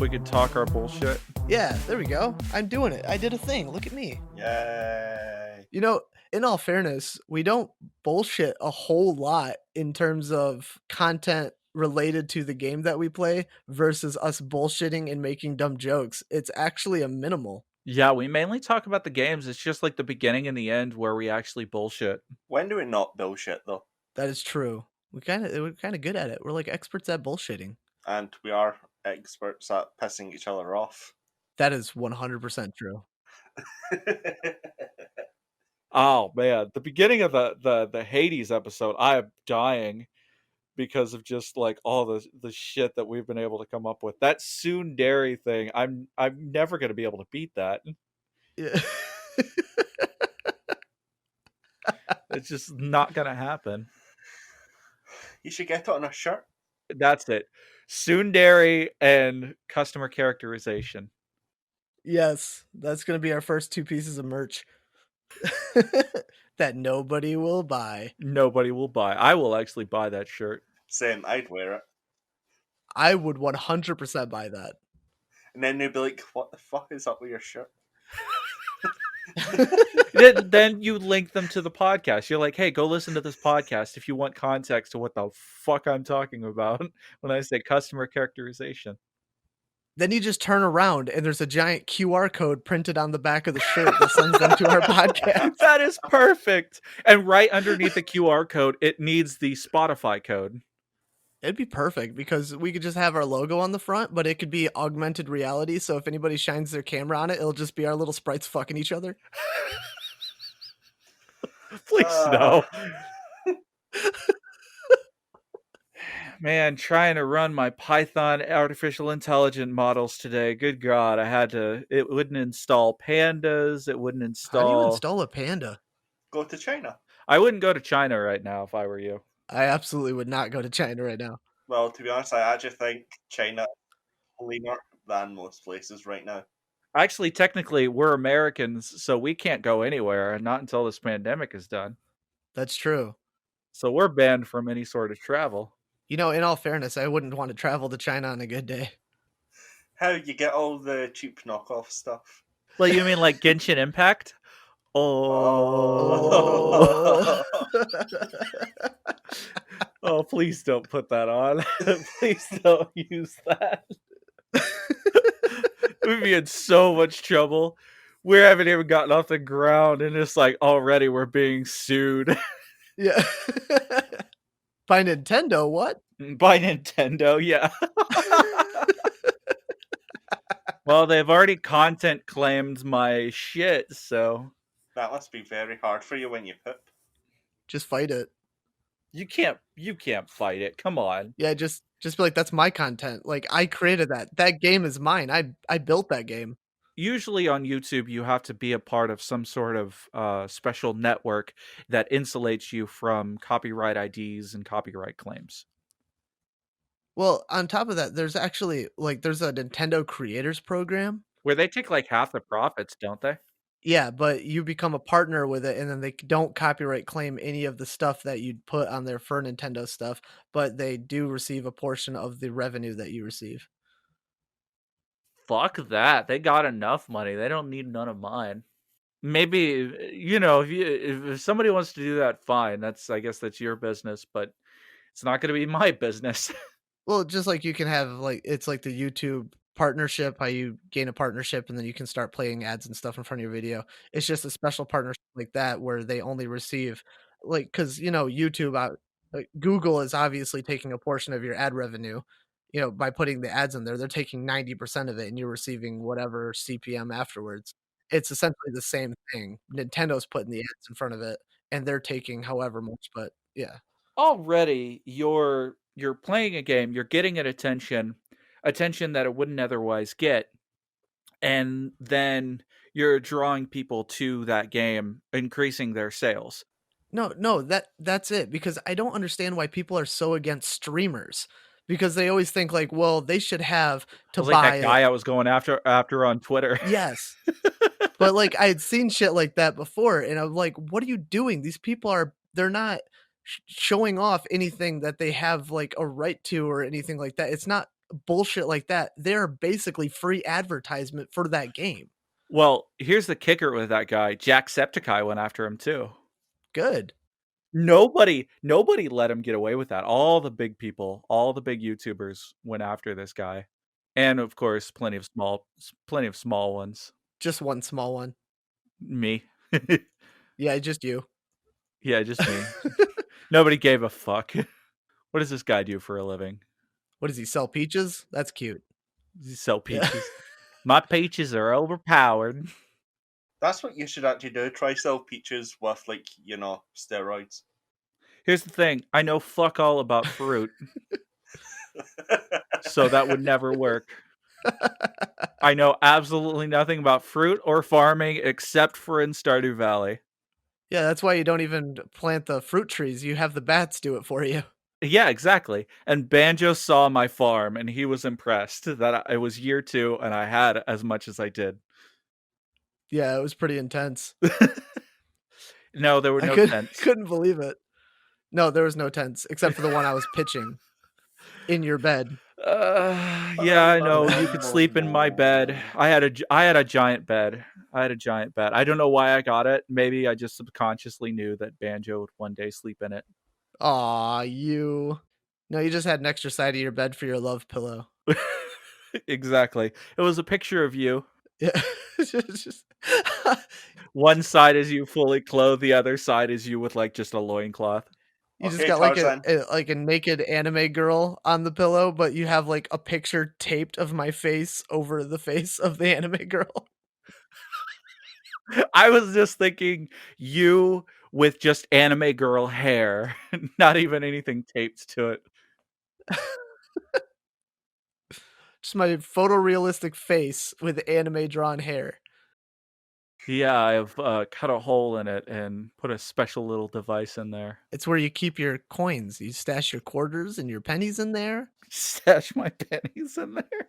we could talk our bullshit? Yeah, there we go. I'm doing it. I did a thing. Look at me. Yay. You know, in all fairness, we don't bullshit a whole lot in terms of content related to the game that we play versus us bullshitting and making dumb jokes. It's actually a minimal. Yeah, we mainly talk about the games. It's just like the beginning and the end where we actually bullshit. When do we not bullshit, though? That is true. We're kind of good at it. We're like experts at bullshitting. And we are experts at pissing each other off. That is 100% true. Oh man, the beginning of the Hades episode, I am dying because of just like all the shit that we've been able to come up with. That tsundere thing, I'm never gonna be able to beat that. Yeah. It's just not gonna happen. You should get it on a shirt. That's it. Tsundere and customer characterization. Yes, that's going to be our first 2 pieces of merch that nobody will buy. Nobody will buy. I will actually buy that shirt. Same, I'd wear it. I would 100% buy that. And then they'd be like, what the fuck is up with your shirt? Then you link them to the podcast. You're like, hey, go listen to this podcast if you want context to what the fuck I'm talking about when I say customer characterization. Then you just turn around and there's a giant QR code printed on the back of the shirt that sends them to our podcast. That is perfect. And right underneath the QR code, it needs the Spotify code. It'd be perfect because we could just have our logo on the front, but it could be augmented reality. So if anybody shines their camera on it, it'll just be our little sprites fucking each other. Please no. Man, trying to run my Python artificial intelligence models today. Good God, it wouldn't install pandas. It wouldn't install. How do you install a panda? Go to China. I wouldn't go to China right now if I were you. I absolutely would not go to China right now. Well, to be honest, I actually think China is cleaner than most places right now. Actually, technically, we're Americans, so we can't go anywhere, and not until this pandemic is done. That's true. So we're banned from any sort of travel. You know, in all fairness, I wouldn't want to travel to China on a good day. How you get all the cheap knockoff stuff? Well, you mean like Genshin Impact? Oh. Oh, please don't put that on. Please don't use that. We'd be in so much trouble. We haven't even gotten off the ground, and it's like already we're being sued. Yeah. By Nintendo, what? By Nintendo, yeah. Well, they've already content claimed my shit, so That must be very hard for you when you poop. Just fight it. you can't fight it. Come on. Yeah, just be like, that's my content. Like, I created that. That game is mine. I built that game. Usually on YouTube, you have to be a part of some sort of special network that insulates you from copyright IDs and copyright claims. Well, on top of that, there's actually there's a Nintendo Creators Program where they take like half the profits, don't they? Yeah, but you become a partner with it, and then they don't copyright claim any of the stuff that you'd put on there for Nintendo stuff, but they do receive a portion of the revenue that you receive. Fuck that. They got enough money. They don't need none of mine. Maybe, if somebody wants to do that, fine. I guess that's your business, but it's not going to be my business. Well, just like you can have it's like the YouTube partnership, how you gain a partnership and then you can start playing ads and stuff in front of your video. It's just a special partnership like that where they only receive because YouTube, Google is obviously taking a portion of your ad revenue. By putting the ads in there, they're taking 90% of it and you're receiving whatever CPM afterwards. It's essentially the same thing. Nintendo's putting the ads in front of it and they're taking however much, but yeah. Already, you're playing a game, you're getting an attention that it wouldn't otherwise get, and then you're drawing people to that game, increasing their sales. No, that's it, because I don't understand why people are so against streamers. Because they always think well, they should have to buy like that guy I was going after on Twitter. Yes. But I had seen shit like that before, and I'm like, what are you doing? These people they're not showing off anything that they have a right to or anything like that. It's not bullshit like that, they're basically free advertisement for that game. Well, here's the kicker with that guy. Jacksepticeye went after him too. Good. Nobody let him get away with that. All the big people, all the big YouTubers went after this guy. And of course, plenty of small ones. Just one small one. Me. Yeah, just you. Yeah, just me. Nobody gave a fuck. What does this guy do for a living? What does he sell? Peaches? That's cute. Does he sell peaches? My peaches are overpowered. That's what you should actually do. Try sell peaches with, like, steroids. Here's the thing. I know fuck all about fruit. So that would never work. I know absolutely nothing about fruit or farming except for in Stardew Valley. Yeah, that's why you don't even plant the fruit trees. You have the bats do it for you. Yeah, exactly. And Banjo saw my farm and he was impressed that it was year 2 and I had as much as I did. Yeah, it was pretty intense. No, there were no tents. Couldn't believe it. No, there was no tents except for the one I was pitching in your bed. Yeah, I know. You could sleep in my bed. I had a giant bed. I don't know why I got it. Maybe I just subconsciously knew that Banjo would one day sleep in it. Aw, you. No, you just had an extra side of your bed for your love pillow. Exactly. It was a picture of you. Yeah. One side is you fully clothed, the other side is you with like just a loincloth. You just got like a naked anime girl on the pillow, but you have like a picture taped of my face over the face of the anime girl. I was just thinking you with just anime girl hair, not even anything taped to it. Just my photorealistic face with anime drawn hair. Yeah, I've cut a hole in it and put a special little device in there. It's where you keep your coins. You stash your quarters and your pennies in there. Stash my pennies in there.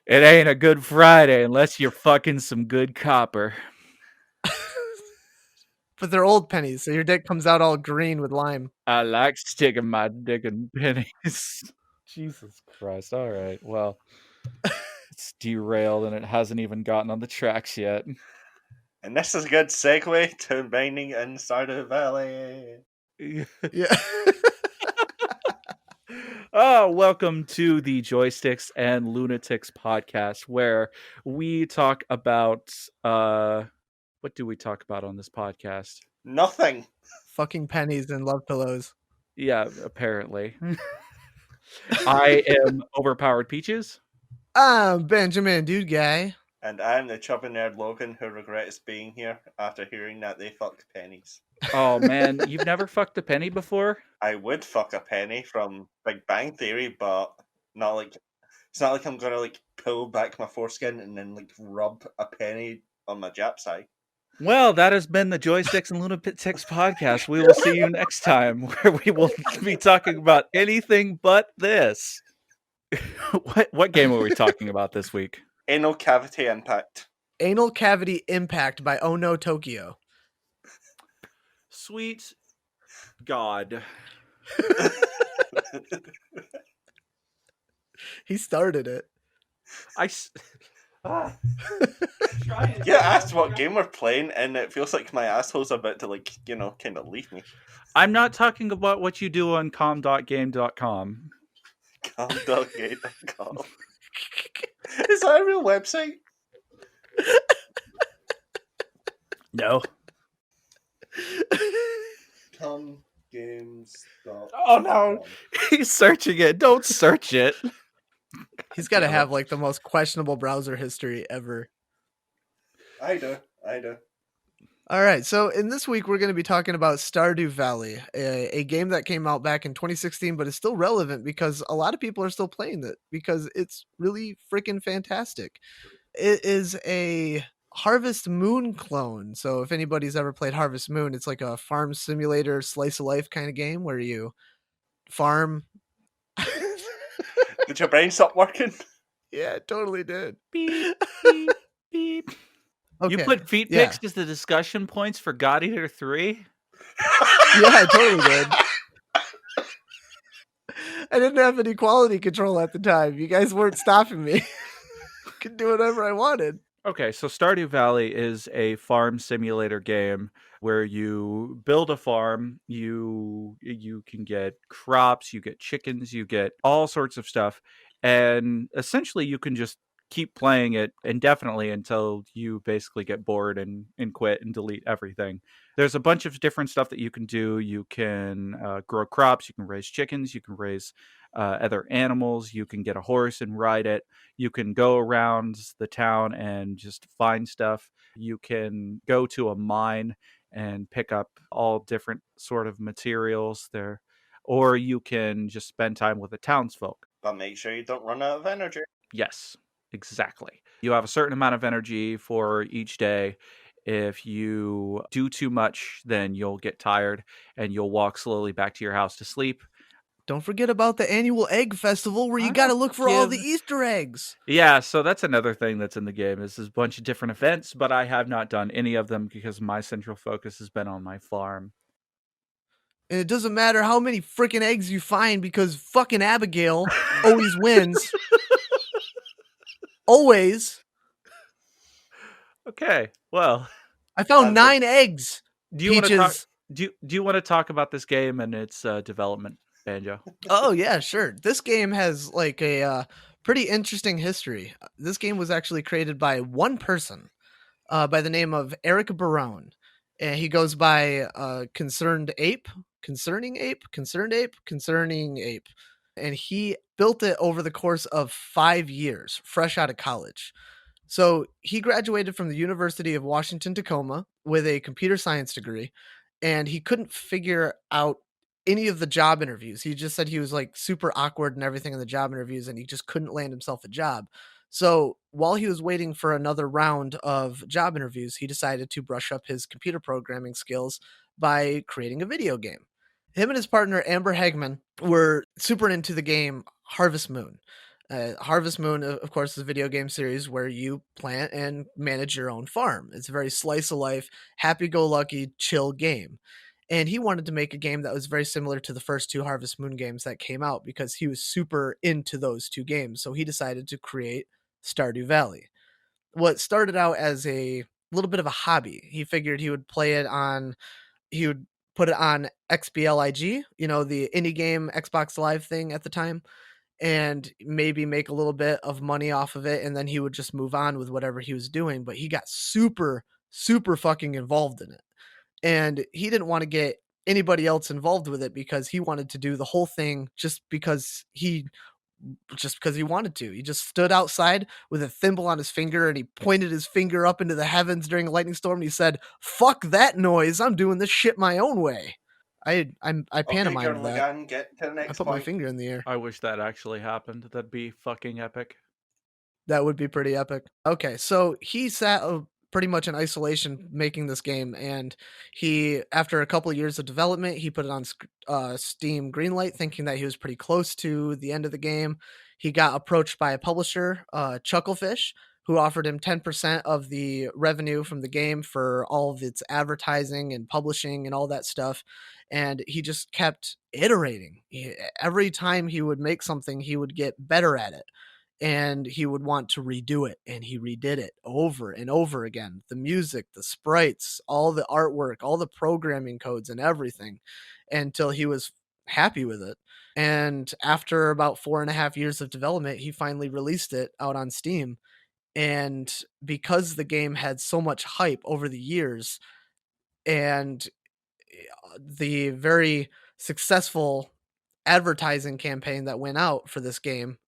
It ain't a good Friday unless you're fucking some good copper. But they're old pennies, so your dick comes out all green with lime. I like sticking my dick in pennies. Jesus Christ. All right. Well, it's derailed and it hasn't even gotten on the tracks yet. And this is a good segue to mining in Stardew Valley. Yeah. Oh, welcome to the Joysticks and Lunatics podcast, where we talk about what do we talk about on this podcast? Nothing. Fucking pennies and love pillows. Yeah, apparently. I am OverpoweredPeaches. I'm BanjomanDudeGuy. And I'm the TheChubbyNerdLogan who regrets being here after hearing that they fucked pennies. Oh man, you've never fucked a penny before? I would fuck a penny from Big Bang Theory, but not like it's not like I'm gonna like pull back my foreskin and then like rub a penny on my Jap side. Well, that has been the Joysticks and Lunatics podcast. We will see you next time, where we will be talking about anything but this. What game are we talking about this week? Anal Cavity Impact. Anal Cavity Impact by Oh No Tokyo. Sweet God. He started it. Yeah, asked what game we're playing, and it feels like my asshole's about to like, kind of leave me. I'm not talking about what you do on com.game.com. Com.game.com. Is that a real website? No. Comgames.com. Oh no. He's searching it. Don't search it. He's got to have like the most questionable browser history ever. I do. All right, so in this week, we're going to be talking about Stardew Valley, a game that came out back in 2016, but is still relevant because a lot of people are still playing it because it's really freaking fantastic. It is a Harvest Moon clone. So if anybody's ever played Harvest Moon, it's like a farm simulator, slice of life kind of game where you farm. Did your brain stop working? Yeah, it totally did. Beep, beep, beep. Okay. You put feet pics as the discussion points for God Eater 3? Yeah, I totally did. I didn't have any quality control at the time. You guys weren't stopping me. Could do whatever I wanted. Okay, so Stardew Valley is a farm simulator game where you build a farm, you can get crops, you get chickens, you get all sorts of stuff, and essentially you can just keep playing it indefinitely until you basically get bored and quit and delete everything. There's a bunch of different stuff that you can do. You can grow crops, you can raise chickens, you can raise other animals, you can get a horse and ride it. You can go around the town and just find stuff. You can go to a mine and pick up all different sort of materials there, or you can just spend time with the townsfolk. But make sure you don't run out of energy. Yes, exactly. You have a certain amount of energy for each day. If you do too much, then you'll get tired and you'll walk slowly back to your house to sleep. Don't forget about the annual egg festival where you got to look for all the Easter eggs. Yeah, so that's another thing that's in the game is this bunch of different events, but I have not done any of them because my central focus has been on my farm. And it doesn't matter how many freaking eggs you find because fucking Abigail always wins. Always. Okay, well, I found 9 eggs. do you want to talk? Peaches. Do you want to talk about this game and its development, Banjo? Oh yeah, sure. This game has like a pretty interesting history. This game was actually created by one person by the name of Eric Barone. And he goes by Concerned Ape, Concerning Ape, Concerned Ape, Concerning Ape. And he built it over the course of 5 years, fresh out of college. So he graduated from the University of Washington, Tacoma with a computer science degree, and he couldn't figure out any of the job interviews. He just said he was like super awkward and everything in the job interviews, and he just couldn't land himself a job. So while he was waiting for another round of job interviews, he decided to brush up his computer programming skills by creating a video game. Him and his partner, Amber Hegman, were super into the game Harvest Moon. Harvest Moon, of course, is a video game series where you plant and manage your own farm. It's a very slice of life, happy-go-lucky, chill game. And he wanted to make a game that was very similar to the first 2 Harvest Moon games that came out because he was super into those 2 games. So he decided to create Stardew Valley. What started out as a little bit of a hobby. He figured he would put it on XBLIG, the indie game Xbox Live thing at the time, and maybe make a little bit of money off of it, and then he would just move on with whatever he was doing. But he got super, super fucking involved in it. And he didn't want to get anybody else involved with it because he wanted to do the whole thing just because he wanted to. He just stood outside with a thimble on his finger and he pointed his finger up into the heavens during a lightning storm and he said, "Fuck that noise. I'm doing this shit my own way." I pantomimed that. Logan, get to the next I put point. my finger in the air. I wish that actually happened. That'd be fucking epic. That would be pretty epic. Okay, so he sat pretty much in isolation making this game, and he, after a couple of years of development, he put it on Steam Greenlight, thinking that he was pretty close to the end of the game. He got approached by a publisher, Chucklefish, who offered him 10% of the revenue from the game for all of its advertising and publishing and all that stuff. And he just kept iterating. Every time he would make something, he would get better at it. And he would want to redo it, and he redid it over and over again. The music, the sprites, all the artwork, all the programming codes and everything, until he was happy with it. And after about 4.5 years of development, he finally released it out on Steam. And because the game had so much hype over the years and the very successful advertising campaign that went out for this game,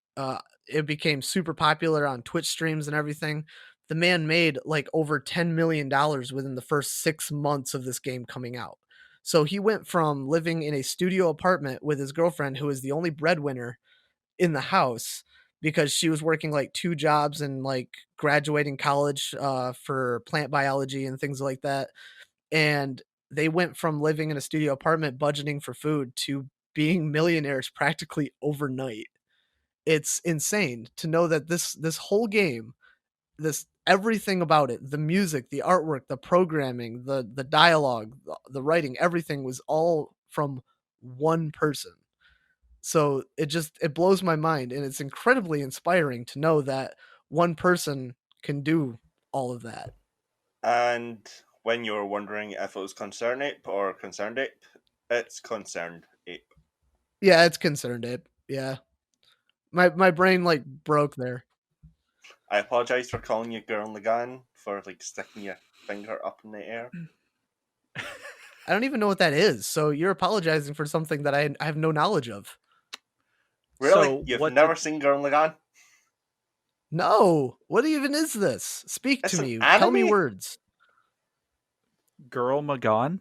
it became super popular on Twitch streams and everything. The man made like over $10 million within the first 6 months of this game coming out. So he went from living in a studio apartment with his girlfriend, who was the only breadwinner in the house because she was working like 2 jobs and like graduating college for plant biology and things like that. And they went from living in a studio apartment budgeting for food to being millionaires practically overnight. It's insane to know that this whole game, this everything about it, the music, the artwork, the programming, the dialogue, the writing, everything was all from one person. So it blows my mind, and it's incredibly inspiring to know that one person can do all of that. And when you were wondering if it was Concerned Ape or Concerned Ape, it's Concerned Ape. Yeah, it's Concerned Ape. Yeah. My brain like broke there. I apologize for calling you Gurren Lagann for like sticking your finger up in the air. I don't even know what that is. So you're apologizing for something that I have no knowledge of. Really? So You've what never seen Gurren Lagann? No. What even is this? Speak It's to an me. Tell me anime? words. Girl Magan?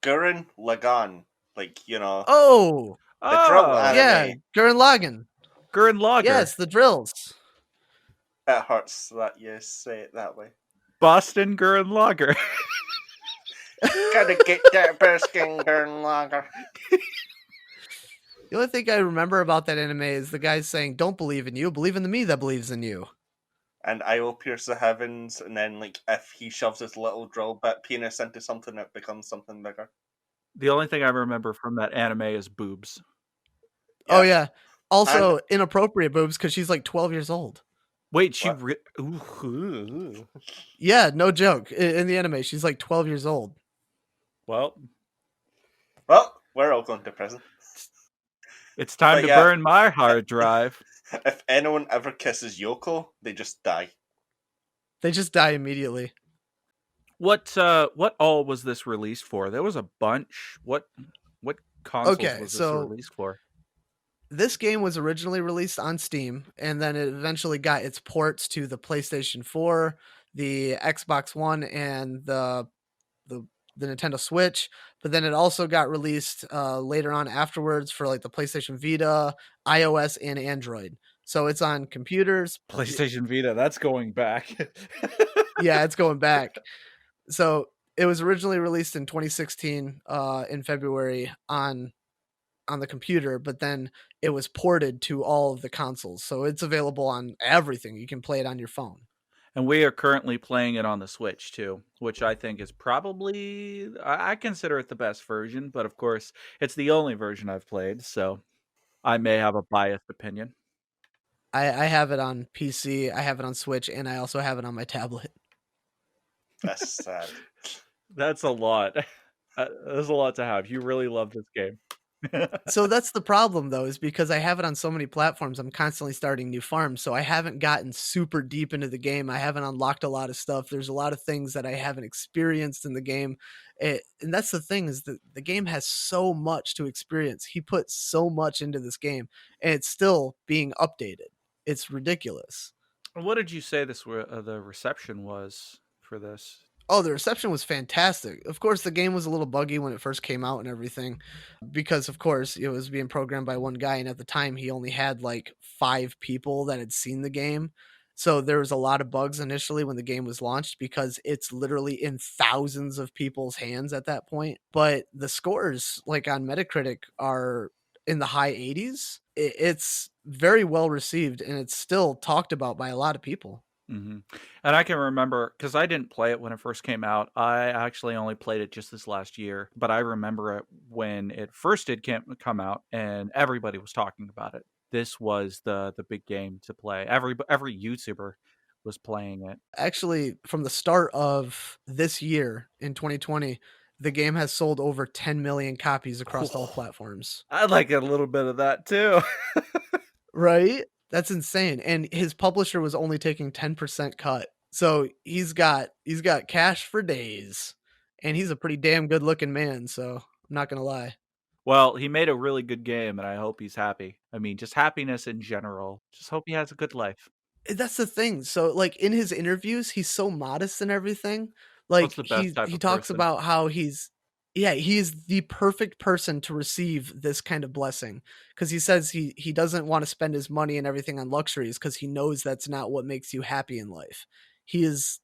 Gurren Lagann. Like, you know, Oh, the drill Oh, yeah, anime. Gurren Lagann. Gurren Lager. Yes, the drills. It hurts that you say it that way. Boston Gurren Lager. Gotta get that Baskin Gurren Lager. The only thing I remember about that anime is the guy saying, "Don't believe in you, believe in the me that believes in you." And I will pierce the heavens, and then, like, if he shoves his little drill bit penis into something, it becomes something bigger. The only thing I remember from that anime is boobs. Oh yeah. Also And inappropriate boobs because she's like 12 years old. Wait, she What? ooh. Yeah, no joke. In the anime, she's like 12 years old. Well, we're all going to prison. it's time But to yeah. burn my hard drive. If anyone ever kisses Yoko, they just die. They just die immediately. What all was this released for? There was a bunch. What consoles Okay, was this so released for? this game was originally released on Steam, and then it eventually got its ports to the PlayStation 4, the Xbox One, and the Nintendo Switch. But then it also got released later on afterwards for like the PlayStation Vita, iOS, and Android. So it's on computers. PlayStation Vita, that's going back. Yeah, it's going back. So it was originally released in 2016 in February on the computer, but then it was ported to all of the consoles. So it's available on everything. You can play it on your phone. And we are currently playing it on the Switch too, which I think is probably, I consider it the best version, but of course it's the only version I've played, so I may have a biased opinion. I have it on PC, I have it on Switch, and I also have it on my tablet. That's sad. That's a lot. There's a lot to have. You really love this game. So that's the problem though, is because I have it on so many platforms, I'm constantly starting new farms. So I haven't gotten super deep into the game. I haven't unlocked a lot of stuff. There's a lot of things that I haven't experienced in the game. And that's the thing, is that the game has so much to experience. He put so much into this game, and it's still being updated. It's ridiculous. What did you say the reception was for this? Oh, the reception was fantastic. Of course, the game was a little buggy when it first came out and everything, because of course it was being programmed by one guy, and at the time he only had like 5 people that had seen the game. So there was a lot of bugs initially when the game was launched, because it's literally in thousands of people's hands at that point. But the scores, like on Metacritic, are in the high 80s. It's very well received, and it's still talked about by a lot of people. Mm-hmm. And I can remember, because I didn't play it when it first came out. I actually only played it just this last year, but I remember it when it first did come out, and everybody was talking about it. This was the big game to play. Every YouTuber was playing it. Actually, from the start of this year in 2020, the game has sold over 10 million copies across all platforms. I'd like a little bit of that too. Right? That's insane. And his publisher was only taking 10% cut. So he's got cash for days. And he's a pretty damn good looking man, so I'm not gonna lie. Well, he made a really good game, and I hope he's happy. I mean, just happiness in general. Just hope he has a good life. That's the thing. So like in his interviews, he's so modest and everything. What's Like the best type he of talks person? about how he's the perfect person to receive this kind of blessing, because he says he doesn't want to spend his money and everything on luxuries, because he knows that's not what makes you happy in life. He is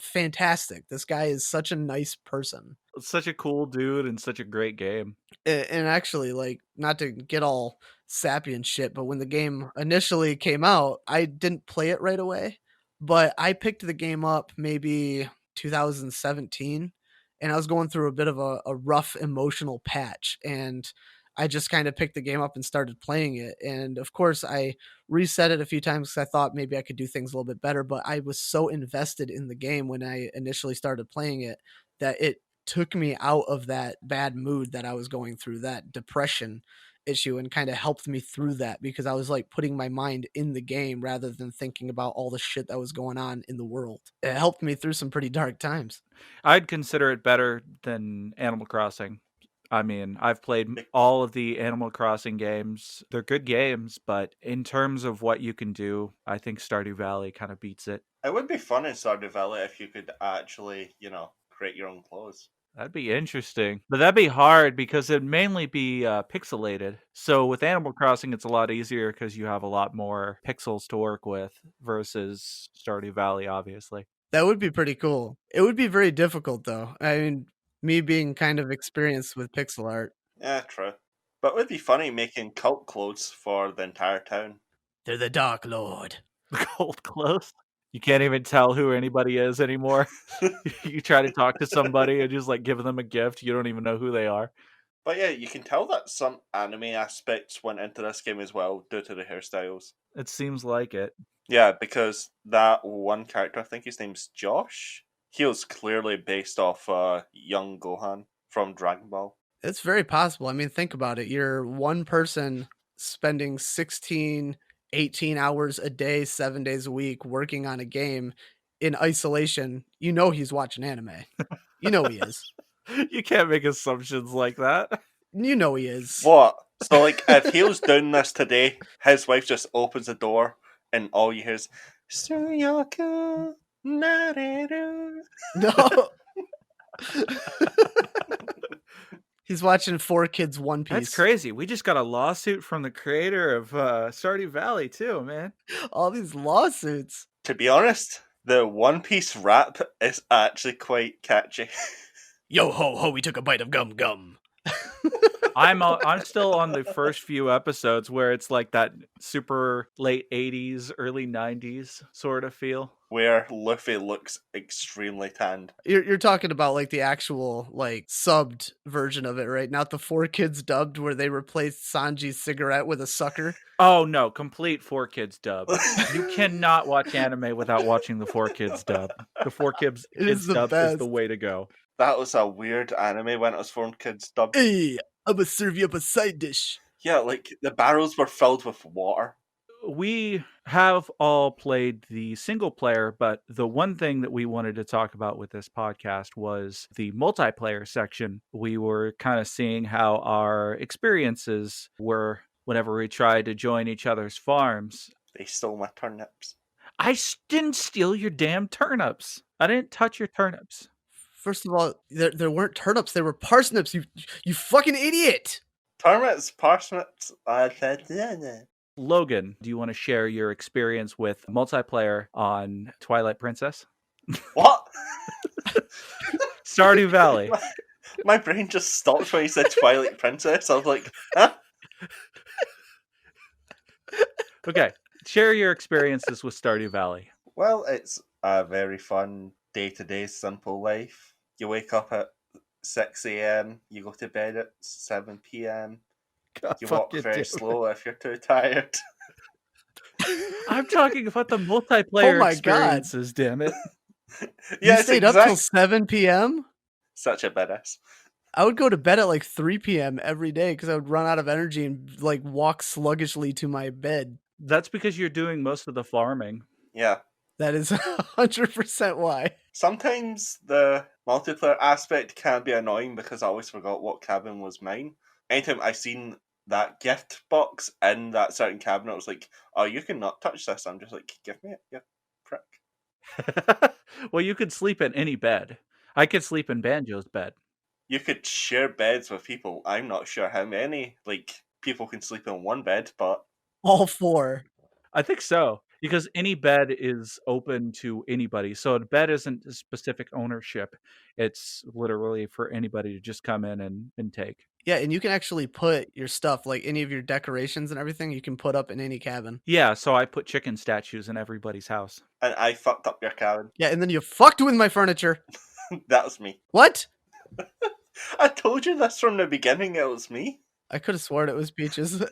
fantastic. This guy is such a nice person. Such a cool dude and such a great game. And actually, like, not to get all sappy and shit, but when the game initially came out, I didn't play it right away, but I picked the game up maybe 2017, and I was going through a bit of a rough emotional patch, and I just kind of picked the game up and started playing it. And of course, I reset it a few times because I thought maybe I could do things a little bit better. But I was so invested in the game when I initially started playing it that it took me out of that bad mood that I was going through, that depression issue, and kind of helped me through that because I was like putting my mind in the game rather than thinking about all the shit that was going on in the world. It helped me through some pretty dark times. I'd consider it better than Animal Crossing. I mean, I've played all of the Animal Crossing games. They're good games, but in terms of what you can do, I think Stardew Valley kind of beats it. It would be fun in Stardew Valley if you could actually, create your own clothes. That'd be interesting. But that'd be hard because it'd mainly be pixelated. So with Animal Crossing, it's a lot easier because you have a lot more pixels to work with versus Stardew Valley, obviously. That would be pretty cool. It would be very difficult, though. I mean, me being kind of experienced with pixel art. Yeah, true. But it would be funny making cult clothes for the entire town. They're the Dark Lord. Cold clothes. You can't even tell who anybody is anymore. You try to talk to somebody and just like give them a gift. You don't even know who they are. But yeah, you can tell that some anime aspects went into this game as well due to the hairstyles. It seems like it. Yeah, because that one character, I think his name's Josh, he was clearly based off young Gohan from Dragon Ball. It's very possible. I mean, think about it. You're one person spending 16, 18 hours a day, 7 days a week working on a game in isolation. You know he's watching anime. You know he is. You can't make assumptions like that. You know he is. What? So, like, if he was doing this today, his wife just opens the door and all you hear is Suyoku Nareru. No. He's watching 4Kids One Piece. That's crazy. We just got a lawsuit from the creator of Stardew Valley too, man. All these lawsuits. To be honest, the One Piece rap is actually quite catchy. Yo ho ho, we took a bite of gum gum. I'm still on the first few episodes where it's like that super late 80s, early 90s sort of feel. Where Luffy looks extremely tanned. You're talking about like the actual like subbed version of it, right? Not the 4Kids dubbed where they replaced Sanji's cigarette with a sucker. Oh no, complete 4Kids dub. You cannot watch anime without watching the 4Kids dub. The 4Kids dub is the way to go. That was a weird anime when it was 4Kids dub. Hey, I'm gonna serve you up a side dish. Yeah, like the barrels were filled with water. We have all played the single player, but the one thing that we wanted to talk about with this podcast was the multiplayer section. We were kind of seeing how our experiences were whenever we tried to join each other's farms. They stole my turnips. I didn't steal your damn turnips. I didn't touch your turnips. First of all, there weren't turnips, they were parsnips, you fucking idiot! Turnips, parsnips, Logan, do you want to share your experience with multiplayer on Twilight Princess? What? Stardew Valley. My brain just stopped when you said Twilight Princess. I was like, huh? Okay, share your experiences with Stardew Valley. Well, it's a very fun day-to-day simple life. You wake up at 6 a.m, you go to bed at 7 p.m. You walk very slow if you're too tired. I'm talking about the multiplayer experiences, damn it. You stayed up till 7 p.m? Such a badass. I would go to bed at like 3 p.m. every day because I would run out of energy and like walk sluggishly to my bed. That's because you're doing most of the farming. Yeah. That is 100% why. Sometimes the multiplayer aspect can be annoying because I always forgot what cabin was mine. Anytime I seen that gift box in that certain cabinet, I was like, oh, you cannot touch this. I'm just like, give me it, you prick. Well, you could sleep in any bed. I could sleep in Banjo's bed. You could share beds with people. I'm not sure how many people can sleep in one bed, but all 4. I think so, because any bed is open to anybody. So a bed isn't a specific ownership. It's literally for anybody to just come in and take. Yeah, and you can actually put your stuff, like any of your decorations and everything, you can put up in any cabin. Yeah, so I put chicken statues in everybody's house. And I fucked up your cabin. Yeah, and then you fucked with my furniture. That was me. What? I told you this from the beginning, it was me. I could have sworn it was Peaches.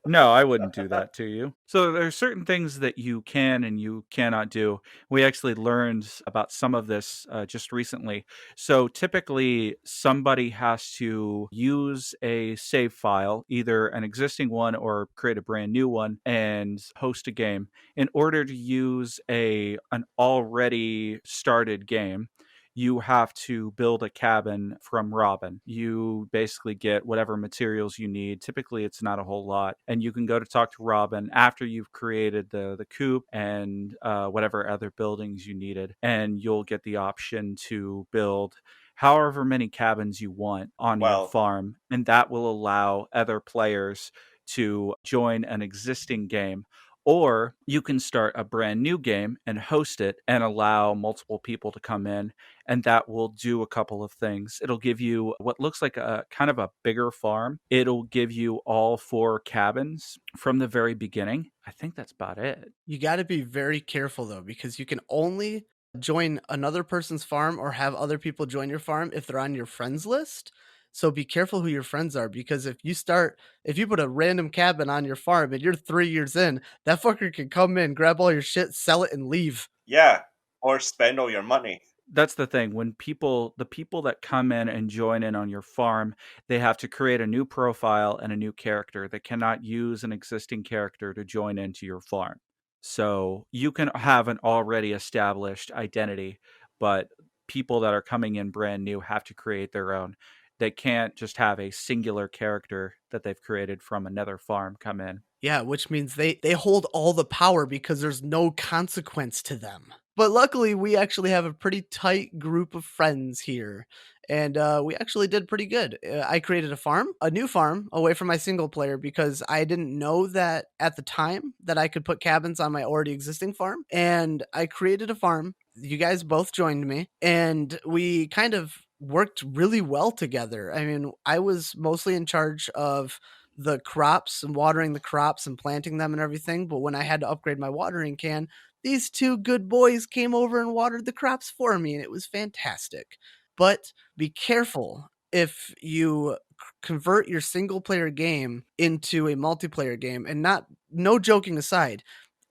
No, I wouldn't do that to you. So there are certain things that you can and you cannot do. We actually learned about some of this just recently. So typically, somebody has to use a save file, either an existing one or create a brand new one, and host a game. In order to use an already started game, you have to build a cabin from Robin. You basically get whatever materials you need. Typically, it's not a whole lot. And you can go to talk to Robin after you've created the coop and whatever other buildings you needed. And you'll get the option to build however many cabins you want on your Well, farm. And that will allow other players to join an existing game. Or you can start a brand new game and host it and allow multiple people to come in, and that will do a couple of things. It'll give you what looks like a kind of a bigger farm. It'll give you all 4 cabins from the very beginning. I think that's about it. You got to be very careful though, because you can only join another person's farm or have other people join your farm if they're on your friends list. So be careful who your friends are, because if you put a random cabin on your farm and you're 3 years in, that fucker can come in, grab all your shit, sell it, and leave. yeah, or spend all your money. That's the thing. When the people that come in and join in on your farm, they have to create a new profile and a new character. They cannot use an existing character to join into your farm. So you can have an already established identity, but people that are coming in brand new have to create their own. They can't just have a singular character that they've created from another farm come in. Yeah, which means they hold all the power because there's no consequence to them. But luckily, we actually have a pretty tight group of friends here, and we actually did pretty good. I created a new farm away from my single player, because I didn't know that at the time that I could put cabins on my already existing farm, and I created a farm. You guys both joined me, and we kind of worked really well together. I mean, I was mostly in charge of the crops and watering the crops and planting them and everything. But when I had to upgrade my watering can, these 2 good boys came over and watered the crops for me, and it was fantastic. But be careful if you convert your single player game into a multiplayer game, and no joking aside,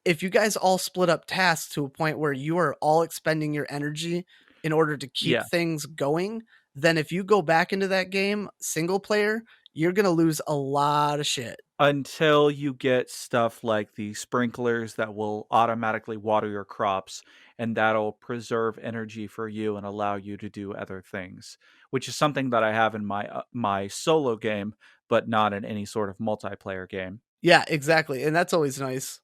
if you guys all split up tasks to a point where you are all expending your energy in order to keep Yeah. things going, then if you go back into that game single player, you're going to lose a lot of shit. Until you get stuff like the sprinklers that will automatically water your crops, and that'll preserve energy for you and allow you to do other things, which is something that I have in my solo game, but not in any sort of multiplayer game. Yeah, exactly. And that's always nice.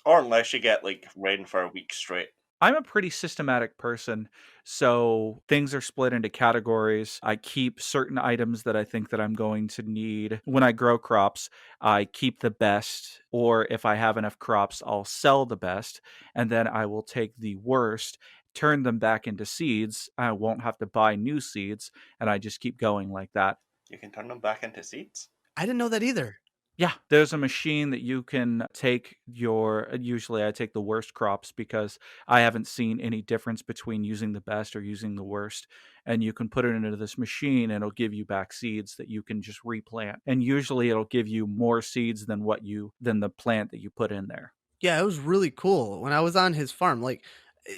Or unless you get like rain for a week straight. I'm a pretty systematic person, so things are split into categories. I keep certain items that I think that I'm going to need. When I grow crops, I keep the best, or if I have enough crops, I'll sell the best, and then I will take the worst, turn them back into seeds. I won't have to buy new seeds, and I just keep going like that. You can turn them back into seeds. I didn't know that either. Yeah, there's a machine that you can take usually I take the worst crops because I haven't seen any difference between using the best or using the worst. And you can put it into this machine and it'll give you back seeds that you can just replant. And usually it'll give you more seeds than the plant that you put in there. Yeah, it was really cool when I was on his farm. Like,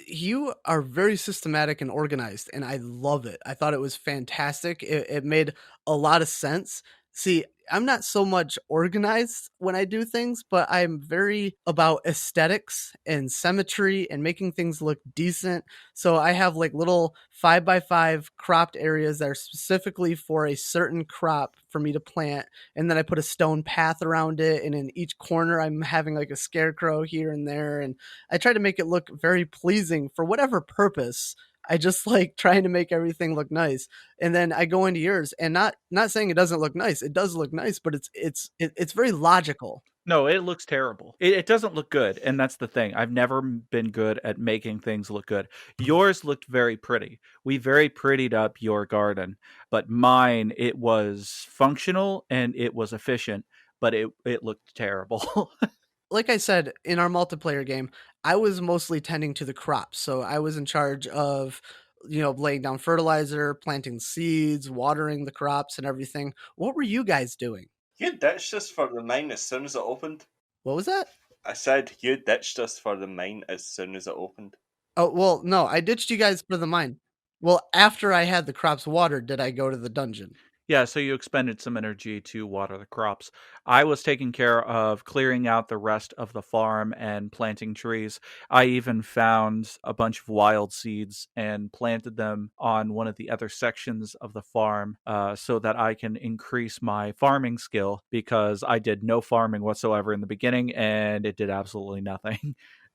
you are very systematic and organized, and I love it. I thought it was fantastic. It made a lot of sense. See, I'm not so much organized when I do things, but I'm very about aesthetics and symmetry and making things look decent. So I have like little 5x5 cropped areas that are specifically for a certain crop for me to plant, and then I put a stone path around it, and in each corner I'm having like a scarecrow here and there, and I try to make it look very pleasing for whatever purpose. I just like trying to make everything look nice. And then I go into yours, and not saying it doesn't look nice. It does look nice, but it's very logical. No, it looks terrible. It doesn't look good, and that's the thing. I've never been good at making things look good. Yours looked very pretty. We very prettied up your garden, but mine, it was functional and it was efficient, but it looked terrible. Like I said, in our multiplayer game, I was mostly tending to the crops. So I was in charge of laying down fertilizer, planting seeds, watering the crops and everything. What were you guys doing? You ditched us for the mine as soon as it opened. What was that? I said you ditched us for the mine as soon as it opened. Oh, well, no, I ditched you guys for the mine. Well, after I had the crops watered, did I go to the dungeon? Yeah, so you expended some energy to water the crops. I was taking care of clearing out the rest of the farm and planting trees. I even found a bunch of wild seeds and planted them on one of the other sections of the farm so that I can increase my farming skill, because I did no farming whatsoever in the beginning and it did absolutely nothing.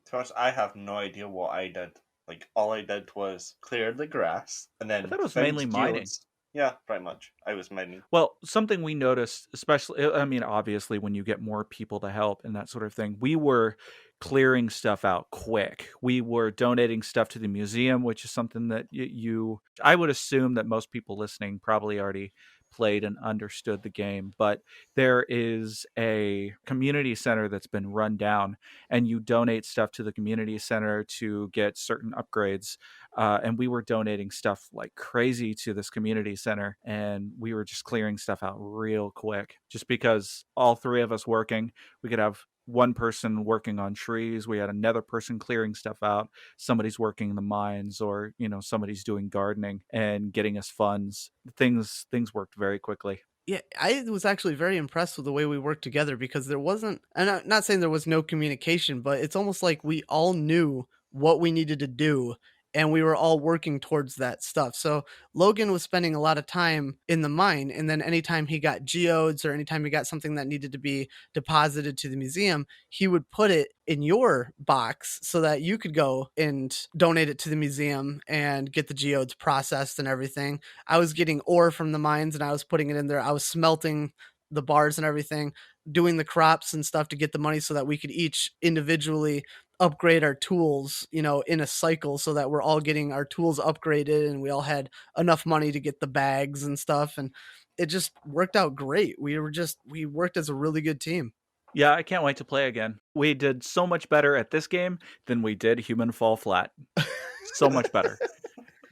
To be honest, I have no idea what I did. Like, all I did was clear the grass and then I thought it was found mainly mining. geodes. Yeah, pretty much. I was mining. Well, something we noticed, especially, I mean, obviously, when you get more people to help and that sort of thing, we were clearing stuff out quick. We were donating stuff to the museum, which is something that I would assume that most people listening probably already played and understood the game, but there is a community center that's been run down, and you donate stuff to the community center to get certain upgrades. And we were donating stuff like crazy to this community center, and we were just clearing stuff out real quick, just because all three of us working, we could have one person working on trees, we had another person clearing stuff out, somebody's working in the mines, or somebody's doing gardening and getting us funds. Things worked very quickly. Yeah, I was actually very impressed with the way we worked together, because there wasn't, and I'm not saying there was no communication, but it's almost like we all knew what we needed to do and we were all working towards that stuff. So Logan was spending a lot of time in the mine, and then anytime he got geodes or anytime he got something that needed to be deposited to the museum, he would put it in your box so that you could go and donate it to the museum and get the geodes processed and everything. I was getting ore from the mines and I was putting it in there. I was smelting the bars and everything, doing the crops and stuff to get the money so that we could each individually upgrade our tools, in a cycle, so that we're all getting our tools upgraded and we all had enough money to get the bags and stuff. And it just worked out great. We worked as a really good team. Yeah, I can't wait to play again. We did so much better at this game than we did Human Fall Flat. So much better.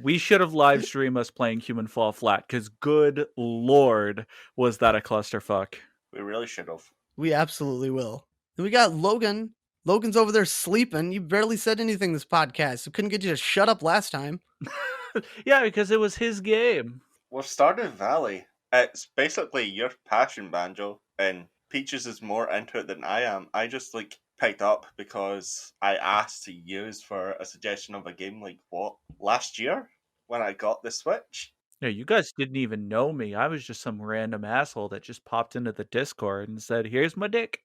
We should have live streamed us playing Human Fall Flat, because good lord, was that a clusterfuck. We really should have. We absolutely will. And we got Logan. Logan's over there sleeping. You barely said anything this podcast, so couldn't get you to shut up last time. Yeah, because it was his game. Well, Stardew Valley, it's basically your passion, Banjo, and Peaches is more into it than I am. I just picked up because I asked to use for a suggestion of a game last year when I got the Switch. Yeah, you guys didn't even know me. I was just some random asshole that just popped into the Discord and said, "Here's my dick."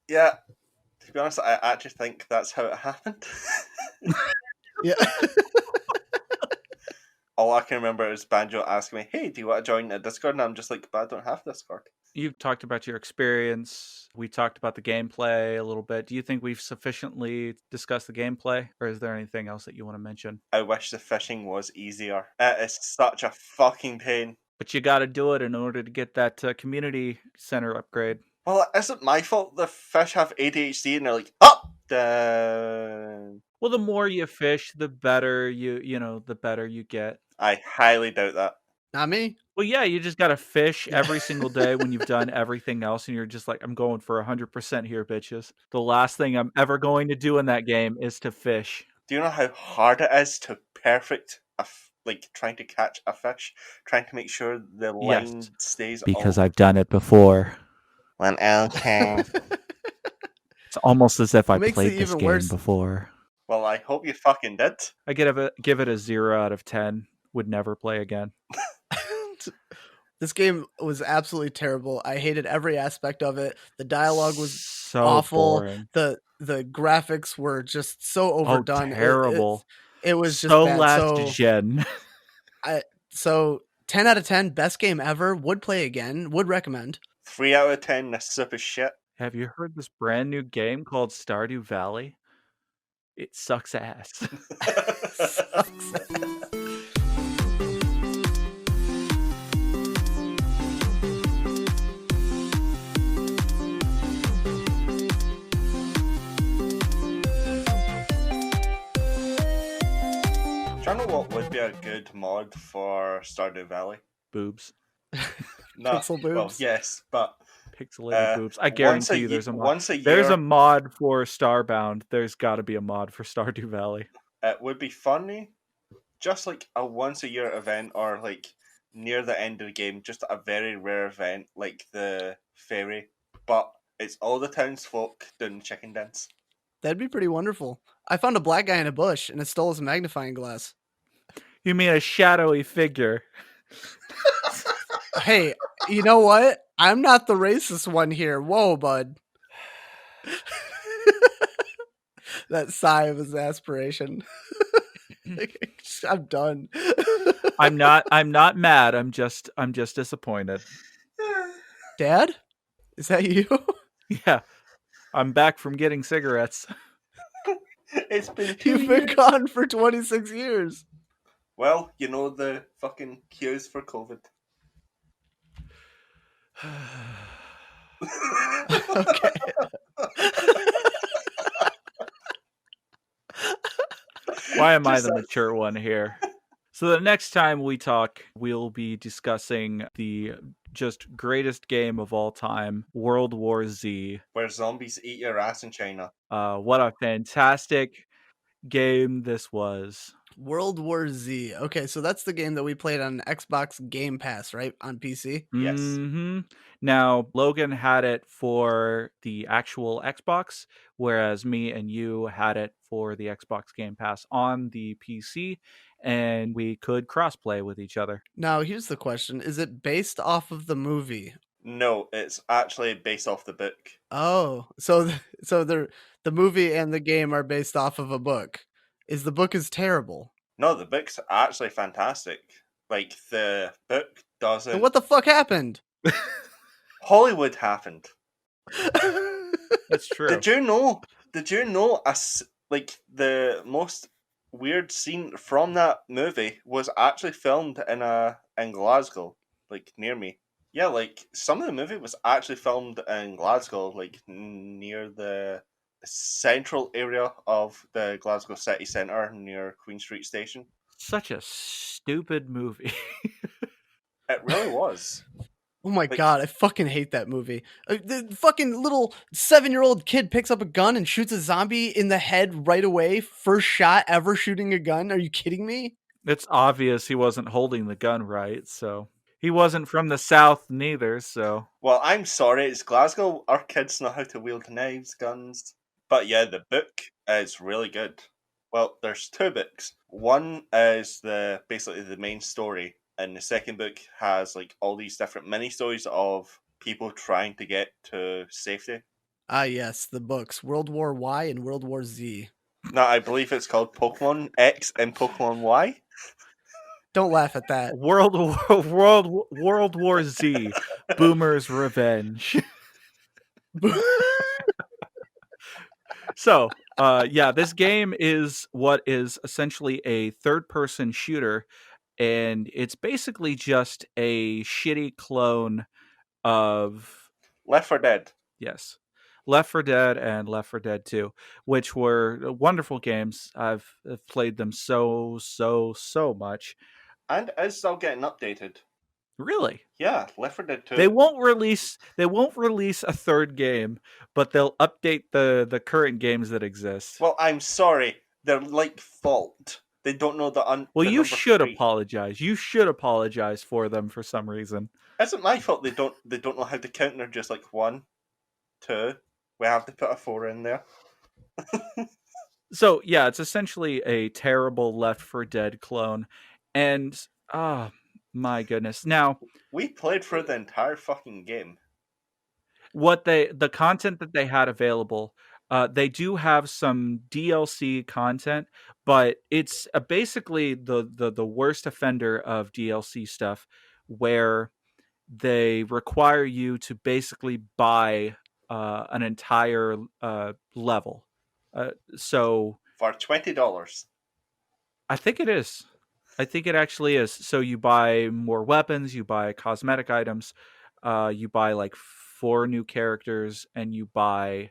Yeah, to be honest, I actually think that's how it happened. Yeah. All I can remember is Banjo asking me, "Hey, do you want to join a Discord?" And I'm just like, "But I don't have Discord." You've talked about your experience. We talked about the gameplay a little bit. Do you think we've sufficiently discussed the gameplay, or is there anything else that you want to mention? I wish the fishing was easier. It is such a fucking pain. But you got to do it in order to get that community center upgrade. Well, it isn't my fault the fish have ADHD and they're like, up, down. Well, the more you fish, the better the better you get. I highly doubt that. Not me. Well, yeah, you just got to fish every single day when you've done everything else, and you're just like, I'm going for 100% here, bitches. The last thing I'm ever going to do in that game is to fish. Do you know how hard it is to perfect trying to catch a fish, trying to make sure the line stays? Because I've done it before. When okay. It's almost as if I Makes played it this even game worse. before. Well, I hope you fucking did. I give it a 0 out of 10. Would never play again. This game was absolutely terrible. I hated every aspect of it. The dialogue was so awful. boring. The graphics were just so overdone. Terrible. It was just so bad. last gen. So 10 out of 10, best game ever. Would play again. Would recommend. 3 out of 10, this super shit. Have you heard this brand new game called Stardew Valley? It sucks ass. Sucks ass. be a good mod for Stardew Valley? Boobs. No, Pixel boobs. well, yes, but Pixelated boobs. I once guarantee a you there's a mod. once a There's year, a mod for Starbound. There's got to be a mod for Stardew Valley. it would be funny, just like a once a year event, or like near the end of the game, just a very rare event like the fairy, but it's all the townsfolk doing chicken dance. That'd be pretty wonderful. I found a black guy in a bush, and it stole his magnifying glass. You mean a shadowy figure? Hey, you know what? I'm not the racist one here. Whoa, bud. That sigh of exasperation. I'm done. I'm not mad. I'm just disappointed. Dad? Is that you? Yeah. I'm back from getting cigarettes. It's been 2 You've been years. gone for 26 years. Well, you know the fucking queues for COVID. Okay. Why am I Just the a- mature one here? So the next time we talk, we'll be discussing the just greatest game of all time, World War Z. Where zombies eat your ass in China. What a fantastic game this was. World War Z. Okay, so that's the game that we played on Xbox Game Pass, right? On PC? Yes. Mm-hmm. Now, Logan had it for the actual Xbox, whereas me and you had it for the Xbox Game Pass on the PC, and we could crossplay with each other. Now, here's the question. Is it based off of the movie? No, it's actually based off the book. Oh, so the movie and the game are based off of a book. The book is terrible. No, the book's actually fantastic. Like, the book doesn't... Then what the fuck happened? Hollywood happened. That's true. Did you know like the most weird scene from that movie was actually filmed in Glasgow, like near me. Yeah, like some of the movie was actually filmed in Glasgow, like near the central area of the Glasgow city centre near Queen Street Station. Such a stupid movie. It really was. Oh my Like- god, I fucking hate that movie. The fucking little 7-year-old kid picks up a gun and shoots a zombie in the head right away. First shot ever shooting a gun. Are you kidding me? It's obvious he wasn't holding the gun right, so he wasn't from the South neither, so Well, I'm sorry, it's Glasgow. Our kids know how to wield knives, guns. But yeah, the book is really good. Well, there's two books. One is basically the main story, and the second book has like all these different mini stories of people trying to get to safety. Ah, yes, the books World War Y and World War Z. Now, I believe it's called Pokemon X and Pokemon Y. Don't laugh at that. World War Z, Boomer's Revenge. So, yeah, this game is what is essentially a third-person shooter, and it's basically just a shitty clone of Left 4 Dead. Yes, Left 4 Dead and Left 4 Dead 2, which were wonderful games. I've played them so much. And it's still getting updated. Really? Yeah, Left 4 Dead 2. They won't release a third game, but they'll update the current games that exist. Well, I'm sorry. They're like fault. They don't know Well, the you number should 3. apologize. You should apologize for them for some reason. Isn't my fault they don't know how to count. They're just like 1, 2. We have to put a 4 in there. So, yeah, it's essentially a terrible Left 4 Dead clone. And, my goodness. Now, We played through the entire fucking game. the content that they had available, they do have some DLC content, but it's basically the worst offender of DLC stuff, where they require you to basically buy an entire level. So For $20. I think it is. I think it actually is. So you buy more weapons, you buy cosmetic items, you buy like 4 new characters, and you buy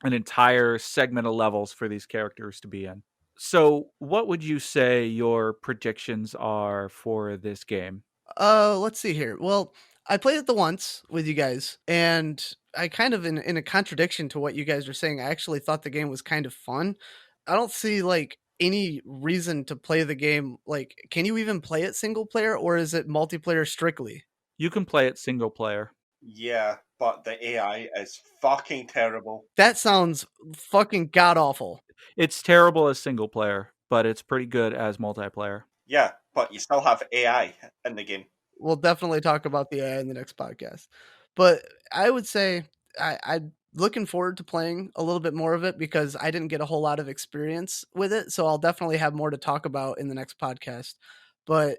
an entire segment of levels for these characters to be in. So, what would you say your predictions are for this game? Let's see here. Well, I played it the once with you guys, and I kind of in a contradiction to what you guys are saying, I actually thought the game was kind of fun. I don't see like any reason to play the game. Like, can you even play it single player or is it multiplayer strictly? You can play it single player. Yeah, but the AI is fucking terrible. That sounds fucking god awful. It's terrible as single player, but it's pretty good as multiplayer. Yeah, but you still have AI in the game. We'll definitely talk about the AI in the next podcast. But I would say I'm looking forward to playing a little bit more of it because I didn't get a whole lot of experience with it. So I'll definitely have more to talk about in the next podcast. But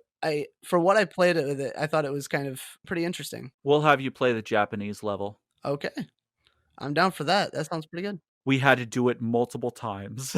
for what I played with it, I thought it was kind of pretty interesting. We'll have you play the Japanese level. Okay. I'm down for that. That sounds pretty good. We had to do it multiple times.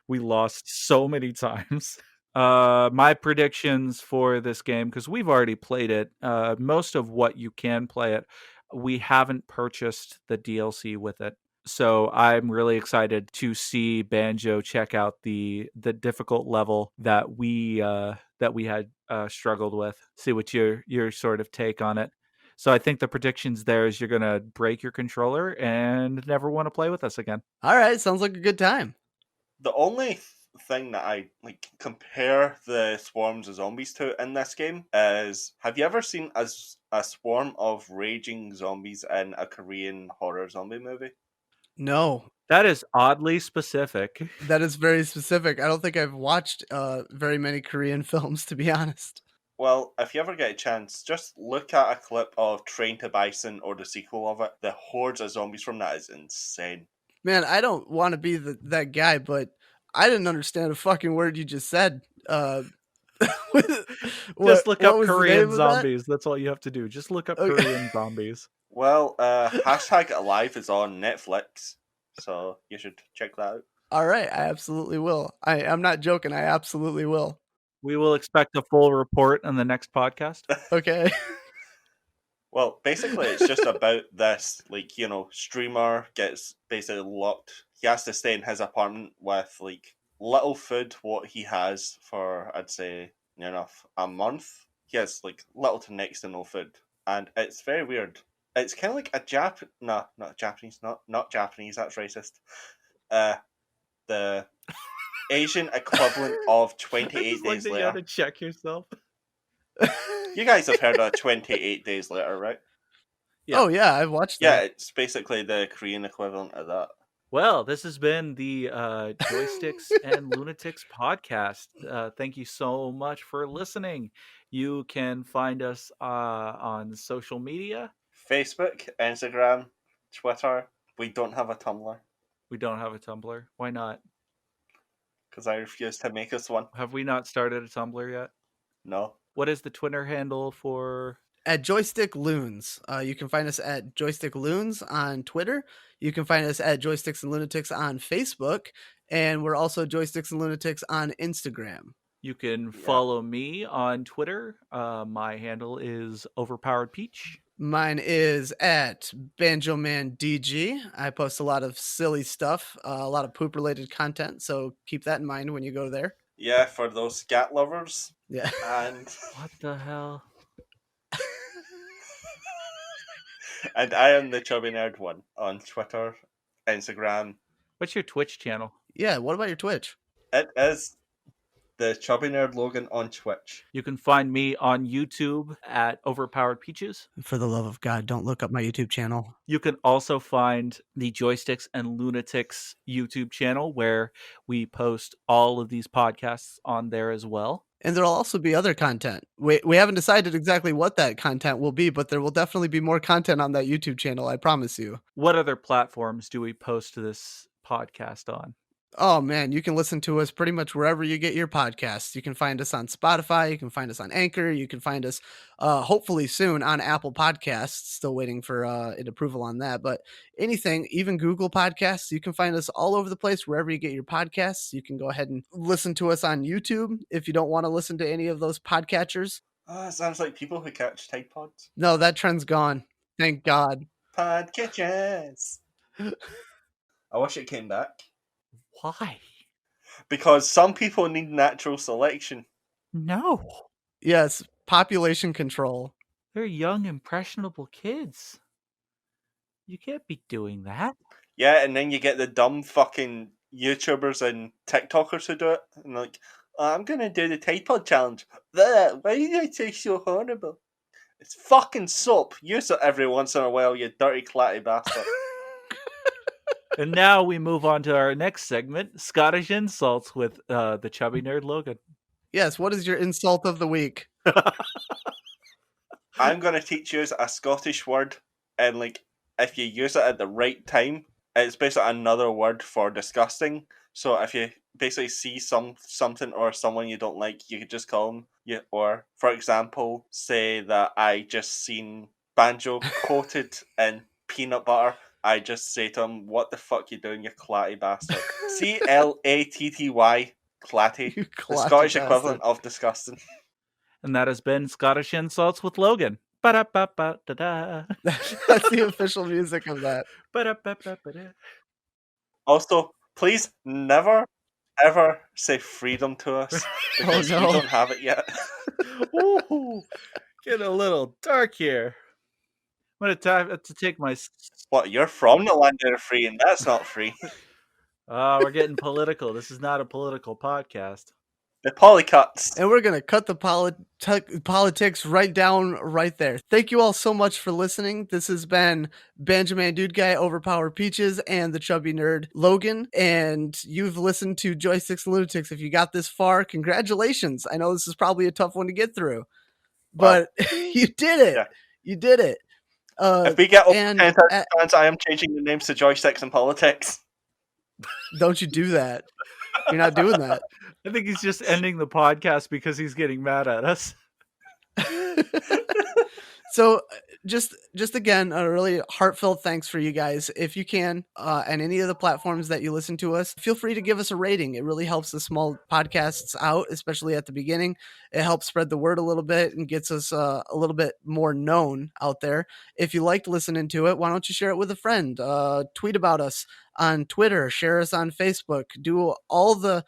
We lost so many times. My predictions for this game, because we've already played it, most of what you can play it, we haven't purchased the DLC with it. So I'm really excited to see Banjo check out the difficult level that we had struggled with. See what your sort of take on it. So I think the predictions there is you're gonna break your controller and never want to play with us again. All right. Sounds like a good time. The only thing that I like compare the swarms of zombies to in this game is, have you ever seen a swarm of raging zombies in a Korean horror zombie movie? No, That is oddly specific. that is very specific. I don't think I've watched very many Korean films, to be honest. Well, if you ever get a chance, just look at a clip of Train to Bison or the sequel of it. The hordes of zombies from that is insane. Man, I don't want to be that guy, but I didn't understand a fucking word you just said. Just look up was the Korean name of that? zombies. That's all you have to do. Just look up Okay. Korean zombies. Well, hashtag Alive is on Netflix, so you should check that out. All right, I absolutely will. I'm not joking. I absolutely will. We will expect a full report on the next podcast. Okay. Well, basically, it's just about this, like, streamer gets basically locked. He has to stay in his apartment with, like, little food, what he has for, I'd say, near enough a month. He has, like, little to next to no food. And it's very weird. It's kind of like no, not Japanese, not Japanese, that's racist. The Asian equivalent of 28 days You later. had to check yourself. You guys have heard of 28 days later, right? Yeah. Oh yeah, I've watched Yeah, that. it's basically the Korean equivalent of that. Well, this has been the Joysticks and Lunatics podcast. Thank you so much for listening. You can find us on social media. Facebook, Instagram, Twitter. We don't have a Tumblr We don't have a Tumblr. Why not? because I refuse to make us one. Have we not started a Tumblr yet? No. What is the Twitter handle for? At Joystick Loons. You can find us at Joystick Loons on Twitter. You can find us at Joysticks and Lunatics on Facebook. And we're also Joysticks and Lunatics on Instagram. You can follow me on Twitter. My handle is OverpoweredPeach. Mine is at BanjomanDudeGuy. I post a lot of silly stuff, a lot of poop related content. So keep that in mind when you go there. Yeah, for those scat lovers. Yeah. And What the hell? and I am the Chubby Nerd one on Twitter, Instagram. What's your Twitch channel? Yeah. What about your Twitch? It is the Chubby Nerd Logan on Twitch. You can find me on YouTube at OverpoweredPeaches. For the love of God, don't look up my YouTube channel. You can also find the Joysticks and Lunatics YouTube channel where we post all of these podcasts on there as well. And there'll also be other content. We haven't decided exactly what that content will be, but there will definitely be more content on that YouTube channel, I promise you. What other platforms do we post this podcast on? Oh man, you can listen to us pretty much wherever you get your podcasts. You can find us on Spotify, you can find us on Anchor, you can find us hopefully soon on Apple Podcasts. Still waiting for an approval on that, but anything, even Google Podcasts, you can find us all over the place wherever you get your podcasts. You can go ahead and listen to us on YouTube if you don't want to listen to any of those podcatchers. Oh, it sounds like people who catch Tide Pods. No, that trend's gone. Thank God. Podcatchers. I wish it came back. Why? Because some people need natural selection. No. Yes, population control. They're young, impressionable kids. You can't be doing that. Yeah, and then you get the dumb fucking YouTubers and TikTokers who do it. And like, I'm gonna do the Tide Pod challenge. Why do you taste so horrible? It's fucking soap. Use it every once in a while, you dirty clatty bastard. And now we move on to our next segment, Scottish Insults with the Chubby Nerd Logan. Yes, what is your insult of the week? I'm gonna teach you a Scottish word, and like, if you use it at the right time, it's basically another word for disgusting. So if you basically see something or someone you don't like, you could just call them. Or for example, say that I just seen Banjo coated in peanut butter. I just say to him, "What the fuck you doing, you clatty bastard?" CLATTY, clatty, You the clatty Scottish bastard. equivalent of disgusting. And that has been Scottish Insults with Logan. Ba-da-ba-ba-da-da. That's the official music of that. Ba-da-ba-ba-ba-da. Also, please never, ever say freedom to us, because no. we don't have it yet. Ooh, get a little dark here. I'm going to have to take my... What, you're from the land of the free, and that's not free. We're getting political. This is not a political podcast. The polycuts. And we're going to cut the politics right down right there. Thank you all so much for listening. This has been BanjomanDudeGuy, OverpoweredPeaches, and the Chubby Nerd Logan. And you've listened to Joysticks and Lunatics. If you got this far, congratulations. I know this is probably a tough one to get through, but you did it. Yeah. You did it. If we get over 10,000 fans, I am changing the names to Joysticks and Politics. Don't you do that. You're not doing that. I think he's just ending the podcast because he's getting mad at us. So just again, a really heartfelt thanks for you guys. If you can, and any of the platforms that you listen to us, feel free to give us a rating. It really helps the small podcasts out, especially at the beginning. It helps spread the word a little bit and gets us a little bit more known out there. If you liked listening to it, why don't you share it with a friend? Tweet about us on Twitter, share us on Facebook, do all the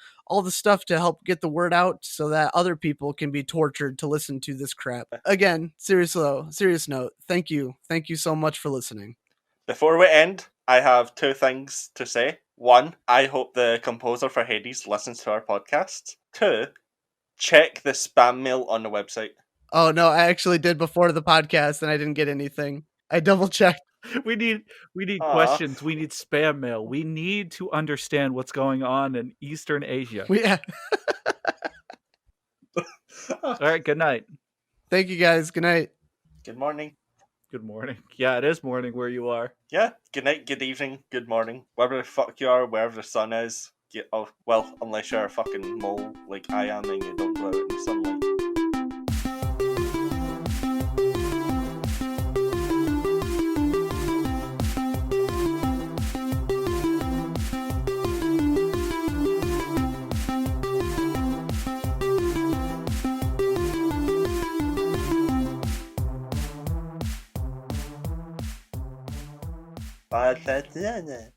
stuff to help get the word out so that other people can be tortured to listen to this crap. Again, serious note. Thank you so much for listening. Before we end, I have two things to say. One, I hope the composer for Hades listens to our podcast. Two, check the spam mail on the website. Oh no, I actually did before the podcast and I didn't get anything. I double checked. We need questions. We need spam mail. We need to understand what's going on in Eastern Asia. Yeah. All right, good night. Thank you guys. Good night. Good morning. Good morning. Yeah, it is morning where you are. Yeah, good night, good evening, good morning. Wherever the fuck you are, wherever the sun is. Well, unless you're a fucking mole like I am and you don't go out in the sunlight. Bye.